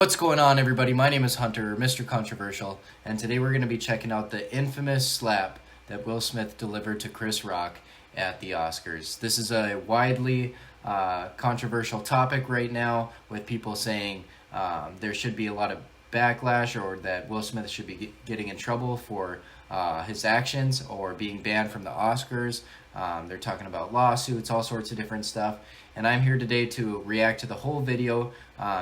What's going on, everybody? My name is Hunter, Mr. Controversial, and today we're going to be checking out the infamous slap that Will Smith delivered to Chris Rock at the Oscars. This is a widely controversial topic right now, with people saying there should be a lot of backlash, or that Will Smith should be getting in trouble for his actions or being banned from the Oscars. They're talking about lawsuits, all sorts of different stuff. And I'm here today to react to the whole video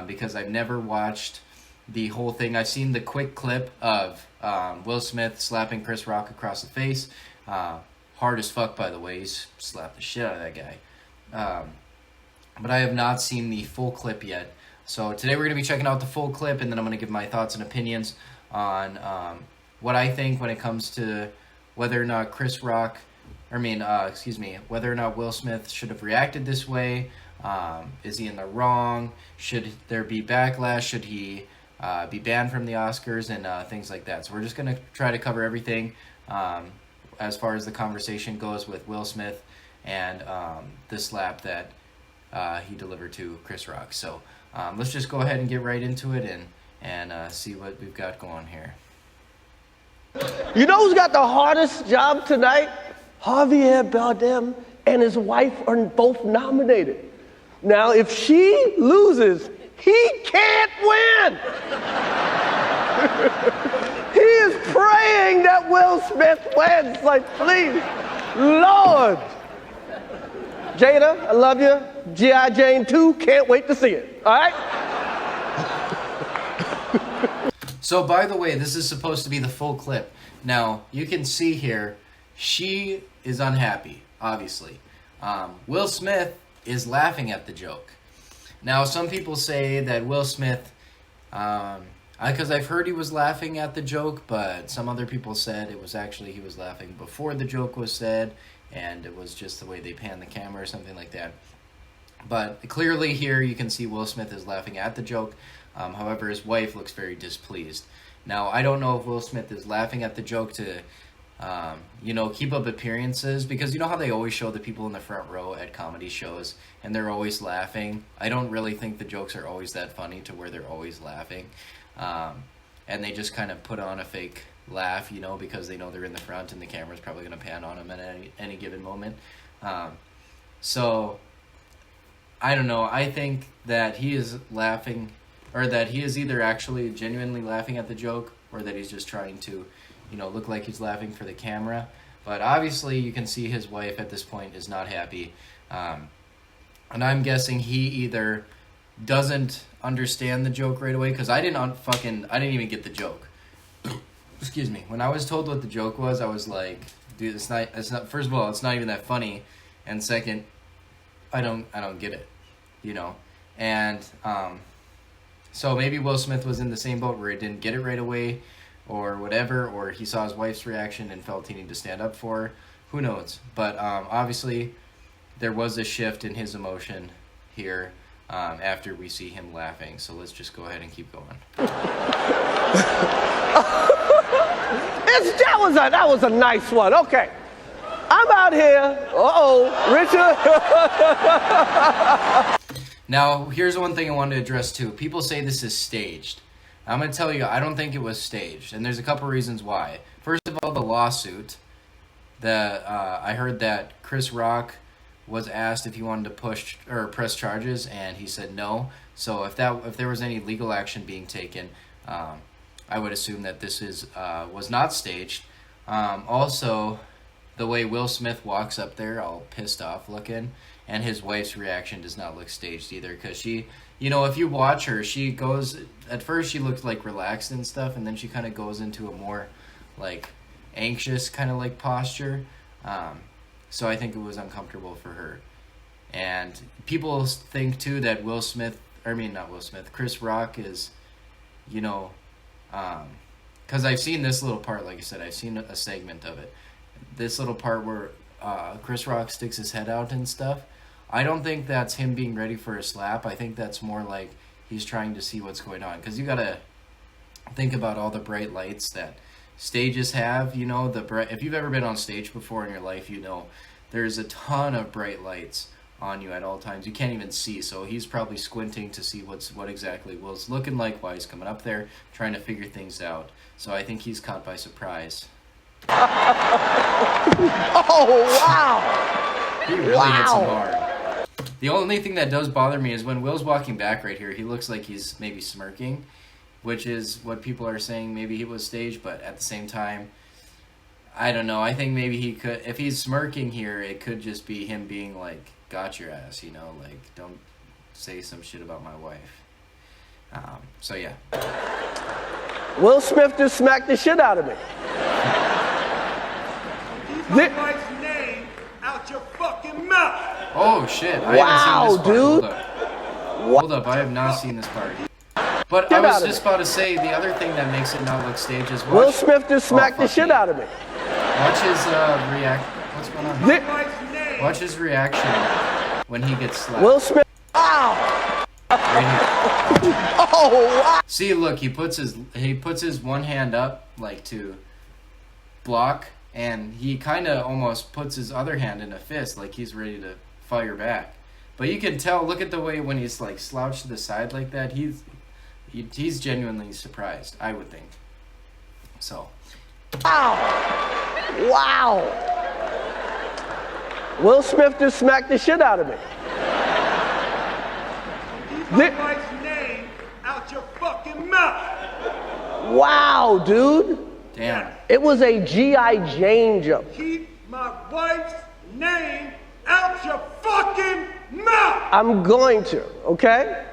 because I've never watched the whole thing. I've seen the quick clip of Will Smith slapping Chris Rock across the face. Hard as fuck, by the way. He's slapped the shit out of that guy. But I have not seen the full clip yet. So today we're going to be checking out the full clip, and then I'm going to give my thoughts and opinions on what I think when it comes to whether or not whether or not Will Smith should have reacted this way. Is he in the wrong? Should there be backlash? Should he be banned from the Oscars and things like that? So we're just going to try to cover everything as far as the conversation goes with Will Smith and the slap that he delivered to Chris Rock. So let's just go ahead and get right into it and see what we've got going here. You know who's got the hardest job tonight? Javier Bardem and his wife are both nominated. Now, if she loses, he can't win. He is praying that Will Smith wins. Like, please, Lord. Jada, I love you. G.I. Jane 2, can't wait to see it. All right? So, by the way, this is supposed to be the full clip. Now, you can see here, she is unhappy, obviously. Will Smith is laughing at the joke. Now, some people say that Will Smith, because I've heard he was laughing at the joke, but some other people said it was actually he was laughing before the joke was said, and it was just the way they panned the camera or something like that. But clearly here you can see Will Smith is laughing at the joke. However, his wife looks very displeased. Now, I don't know if Will Smith is laughing at the joke to keep up appearances, because you know how they always show the people in the front row at comedy shows and they're always laughing. I don't really think the jokes are always that funny to where they're always laughing. And they just kind of put on a fake laugh, because they know they're in the front and the camera's probably going to pan on them at any given moment. So, I don't know. I think that he is laughing, or that he is either actually genuinely laughing at the joke, or that he's just trying to look like he's laughing for the camera. But obviously you can see his wife at this point is not happy. And I'm guessing he either doesn't understand the joke right away, because I didn't even get the joke. Excuse me. When I was told what the joke was, I was like, dude, it's not, first of all, it's not even that funny. And second, I don't get it, And so maybe Will Smith was in the same boat where he didn't get it right away, or whatever, or he saw his wife's reaction and felt he needed to stand up for her. Who knows? But obviously, there was a shift in his emotion here after we see him laughing. So let's just go ahead and keep going. That was a nice one. Okay. I'm out here. Richard. Now, here's one thing I wanted to address too. People say this is staged. I'm going to tell you, I don't think it was staged, and there's a couple reasons why. First of all, the lawsuit. I heard that Chris Rock was asked if he wanted to press charges, and he said no. So if there was any legal action being taken, I would assume that this was not staged. Also, the way Will Smith walks up there, all pissed off looking, and his wife's reaction does not look staged either, because she, if you watch her, she goes, at first she looked like relaxed and stuff, and then she kind of goes into a more like anxious kind of like posture. So I think it was uncomfortable for her. And people think too that Chris Rock is, because I've seen this little part, like I said, I've seen a segment of it. This little part where Chris Rock sticks his head out and stuff. I don't think that's him being ready for a slap. I think that's more like he's trying to see what's going on. Because you got to think about all the bright lights that stages have. If you've ever been on stage before in your life, there's a ton of bright lights on you at all times. You can't even see, so he's probably squinting to see what exactly Will's looking like while he's coming up there, trying to figure things out. So I think he's caught by surprise. Oh, wow. He really hits him hard. The only thing that does bother me is when Will's walking back right here, he looks like he's maybe smirking, which is what people are saying maybe he was staged, but at the same time, I don't know. I think maybe he could, if he's smirking here, it could just be him being like, got your ass, you know, like, don't say some shit about my wife. So yeah. Will Smith just smacked the shit out of me. Keep my wife's name out your fucking mouth. Oh shit! I haven't seen this part. Hold up, I have not seen this part. But I was just about to say the other thing that makes it not look staged is Will Smith just smacked the shit out of me. Watch his What's going on? Watch his reaction when he gets slapped. Will Smith. Ow! Right here. Oh! Wow. See, look, he puts his one hand up like to block, and he kind of almost puts his other hand in a fist, like he's ready to fire back. But you can tell. Look at the way when he's like slouched to the side like that. He's genuinely surprised, I would think. So. Ow! Wow! Will Smith just smacked the shit out of me. Keep my wife's name out your fucking mouth. Wow, dude. Damn. It was a G.I. Jane jump. Keep my wife's name out your fucking mouth. I'm going to, okay?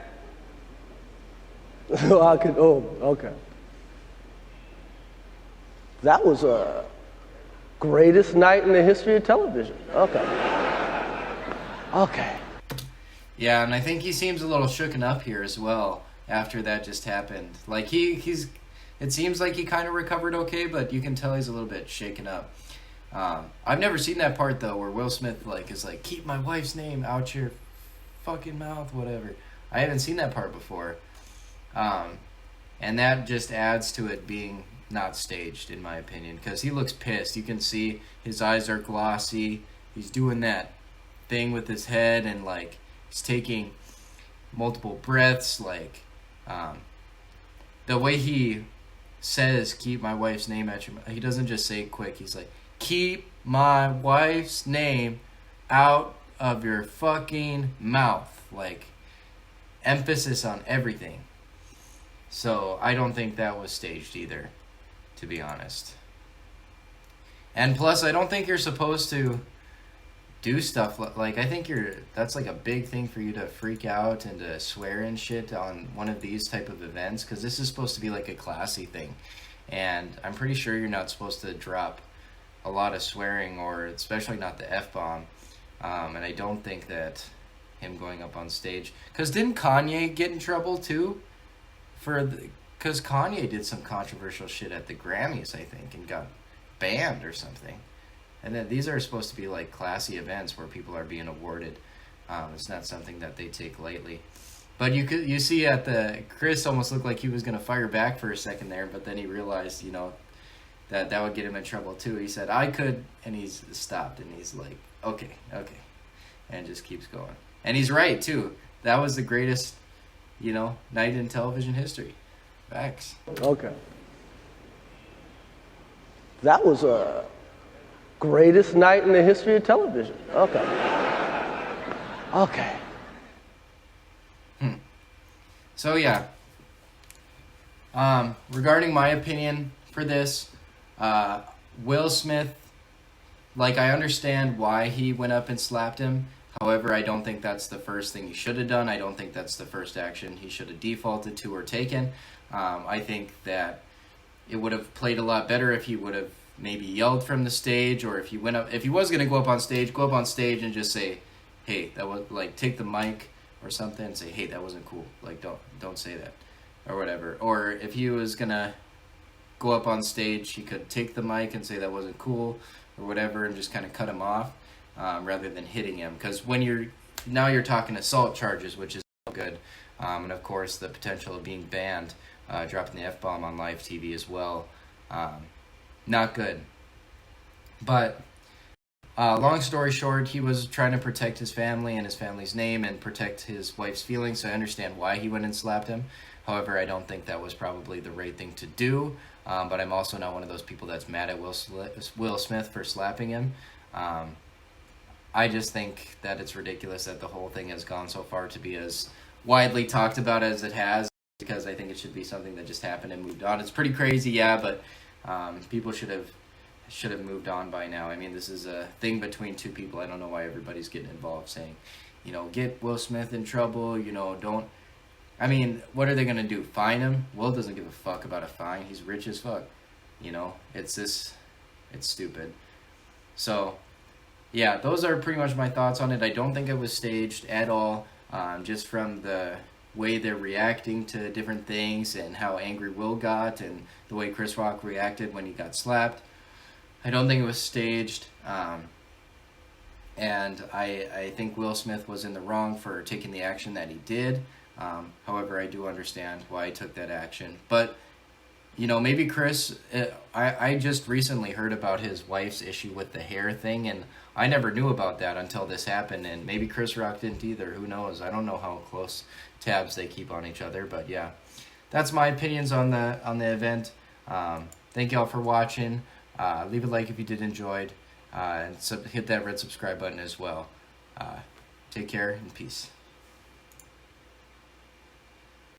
Okay. That was a greatest night in the history of television. Okay. Yeah, and I think he seems a little shooken up here as well after that just happened. Like he's it seems like he kind of recovered okay, but you can tell he's a little bit shaken up. I've never seen that part though where Will Smith is like keep my wife's name out your fucking mouth, whatever. I haven't seen that part before. And that just adds to it being not staged, in my opinion, because he looks pissed. You can see his eyes are glossy. He's doing that thing with his head, and like he's taking multiple breaths. Like the way he says, "Keep my wife's name out your mouth." He doesn't just say it quick. He's like, "Keep my wife's name out of your fucking mouth." Like emphasis on everything. So I don't think that was staged either, to be honest. And plus, I don't think you're supposed to do stuff like I think that's like a big thing for you to freak out and to swear and shit on one of these type of events, because this is supposed to be like a classy thing, and I'm pretty sure you're not supposed to drop a lot of swearing, or especially not the F-bomb. And I don't think that him going up on stage, because didn't Kanye get in trouble too? Because Kanye did some controversial shit at the Grammys, I think, and got banned or something. And then these are supposed to be like classy events where people are being awarded. It's not something that they take lightly. But you see Chris almost looked like he was gonna fire back for a second there, but then he realized, that would get him in trouble too. He said, "I could," and he's stopped, and he's like, okay, and just keeps going. And he's right too. That was the greatest night in television history. Facts. Okay. That was a greatest night in the history of television. Okay. So yeah. Regarding my opinion for this, Will Smith, I understand why he went up and slapped him. However, I don't think that's the first thing he should have done. I don't think that's the first action he should have defaulted to or taken. I think that it would have played a lot better if he would have maybe yelled from the stage, or if he was going to go up on stage and just say, "Hey, that was take the mic or something and say, "Hey, that wasn't cool. Don't say that," or whatever. Or if he was going to go up on stage, he could take the mic and say that wasn't cool or whatever, and just kind of cut him off. Rather than hitting him, because when you're talking assault charges, which is not good, and of course the potential of being banned, dropping the F-bomb on live TV as well, not good. But Long story short, he was trying to protect his family and his family's name and protect his wife's feelings, so I understand why he went and slapped him. However, I don't think that was probably the right thing to do, but I'm also not one of those people that's mad at Will Smith for slapping him. I just think that it's ridiculous that the whole thing has gone so far to be as widely talked about as it has, because I think it should be something that just happened and moved on. It's pretty crazy, yeah, but people should have moved on by now. I mean, this is a thing between two people. I don't know why everybody's getting involved saying, get Will Smith in trouble, don't. I mean, what are they going to do? Fine him? Will doesn't give a fuck about a fine. He's rich as fuck. It's stupid. So, yeah, those are pretty much my thoughts on it. I don't think it was staged at all, just from the way they're reacting to different things and how angry Will got and the way Chris Rock reacted when he got slapped. I don't think it was staged, and I think Will Smith was in the wrong for taking the action that he did. However, I do understand why he took that action. But, maybe Chris, I just recently heard about his wife's issue with the hair thing, and I never knew about that until this happened, and maybe Chris Rock didn't either. Who knows? I don't know how close tabs they keep on each other, but yeah. That's my opinions on the event. Thank y'all for watching. Leave a like if you did enjoy, and hit that red subscribe button as well. Take care and peace.